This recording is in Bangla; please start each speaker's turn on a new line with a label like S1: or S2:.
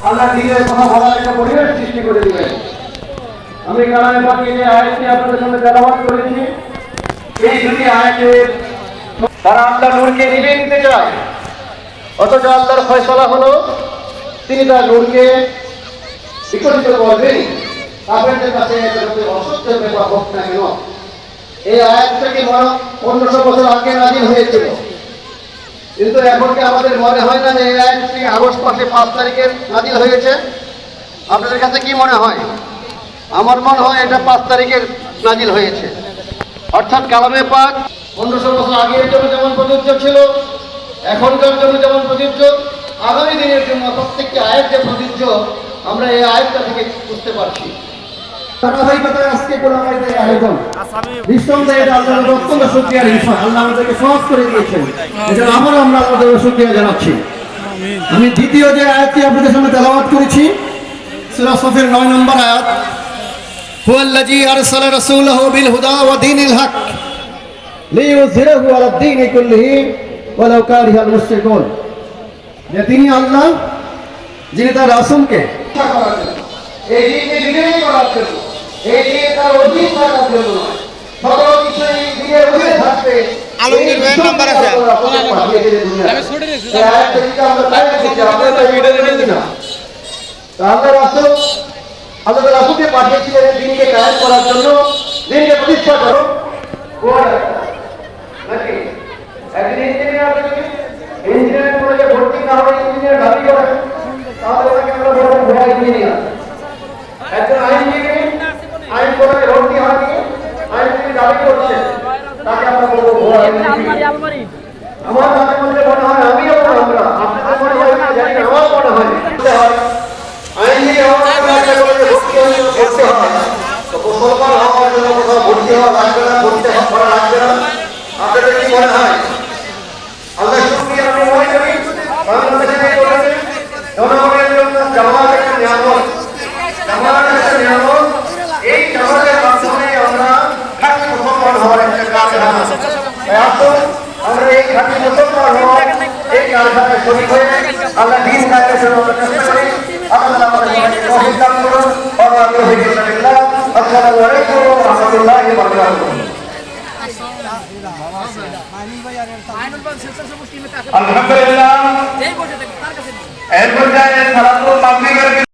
S1: আল্লাহ দিনের কথা বলার একটা পরিবেশ সৃষ্টি করে দিবেন। আমি কালামে পাকে যে আয়াতটি আপনাদের সামনে তেলাওয়াত করেছি, এই দুটি আয়াতের তারা আল্লাহ নূরকে নিভিয়ে নিতে চায়, অথচ আল্লাহর ফয়সালা হলো তিনি তার নূরকে বিকশিত করবেন। কাফেরদের কাছে অসত্যের ব্যাপার হোক না কেন, এই আয়াতটাকে 1500 বছর আগে নাযিল হয়েছিল, কিন্তু এখন কি আমাদের মনে হয় না যে এই আয়াতটি আগস্ট মাসে 5 তারিখে নাযিল হয়েছে? আপনাদের কাছে কি মনে হয়? আমার মনে হয় এটা 5 তারিখে নাযিল হয়েছে। অর্থাৎ কালামে পাক 1500 বছর আগের জন্য যেমন প্রযোজ্য ছিল, এখনকার জন্য যেমন প্রযোজ্য, আগামী দিনের জন্য প্রত্যেকটি আয়াত যে প্রযোজ্য, আমরা এই আয়াতটা থেকে বুঝতে পারছি। ধারাবাহিকতায় আজকে কোরআনের আয়োজন নিঃসন্দেহে এটা আল্লাহর অত্যন্ত শুকরিয়ার বিষয়। আল্লাহ আমাদেরকে সহজ করে দিয়েছেন, এজন্য আমরা আল্লাহর শুকরিয়া জানাচ্ছি। আমি দ্বিতীয় যে আয়াতটি আপনাদের সামনে তেলাওয়াত করেছি, সূরা সফের 9 নম্বর আয়াত, হুয়াল্লাযী আরসালা রাসূলাহু বিল হুদা ওয়া দীনিল হক লিইয়ুযহিরাহু আলা দ্বীনি কুল্লিহি ওয়ালাউ কারিহাল মুশরিকুন। যে তিনি আল্লাহ, যিনি তার রাসূলকে এই দিনকে বিজয়ী করার জন্য, এই দিনে তার অধীন থাকার জন্য নয়, সকল কিছু এই দিনের অধীনে থাকতে আলমগীর ভাইয়ের নাম্বার আছে, আমি ছুটে দিয়েছি আল্লাহ রাসূলকে পাঠিয়েছিলেন দিনকে কায়েম করার জন্য, দিনকে প্রতিষ্ঠা করো। নাকি একদিন ইঞ্জিনিয়ারিং কলেজে ভর্তি না হয়ে ইঞ্জিনিয়ার দাবি করে, তাহলে ওটাকে আমরা বলবো ভুয়া ইঞ্জিনিয়ার। একজন আইনজীবী আইন কোর্টে ভর্তি হয়নি, আইনজীবী দাবি করছে, তাকে আমরা বলবো ভুয়া আইনজীবী। আমার মাঝে মধ্যে মনে হয়, আমিও আমরা আপনাদের মনে হয় না জানি না, আমার মনে হয় আইনজীবী হওয়ার জন্য একটা কলেজে ভর্তি করতে হয়, তো মুসলমান হওয়ার জন্য কোথাও ভর্তি হওয়া লাগবে না, ভর্তি করা লাগবে না। আপনাদের কি মনে হয়? আল্লাহ শুকরিয়া, আমি মনে করি বাংলাদেশের এই কলেজে জনগণের জন্য জামাত একটা নিয়ামত, জামাত একটা নিয়ামত। এই জামাতের মাধ্যমে আমরা খাঁটি মুসলমান হওয়ার একটা কারখানা, আসুন আমরা এই খাঁটি মুসলমান হওয়ার এই কারখানায় শরীক হয়ে আল্লাহ দিন কায়েমের জন্য চেষ্টা করি। আল্লাহ আমাদের তৌফিক দান করুন। আসসালামু আলাইকুম ওয়া রাহমাতুল্লাহি ওয়া বারাকাতুহু। আলহামদুলিল্লাহ, এই পর্যায়ে সালাতুল তাকবীর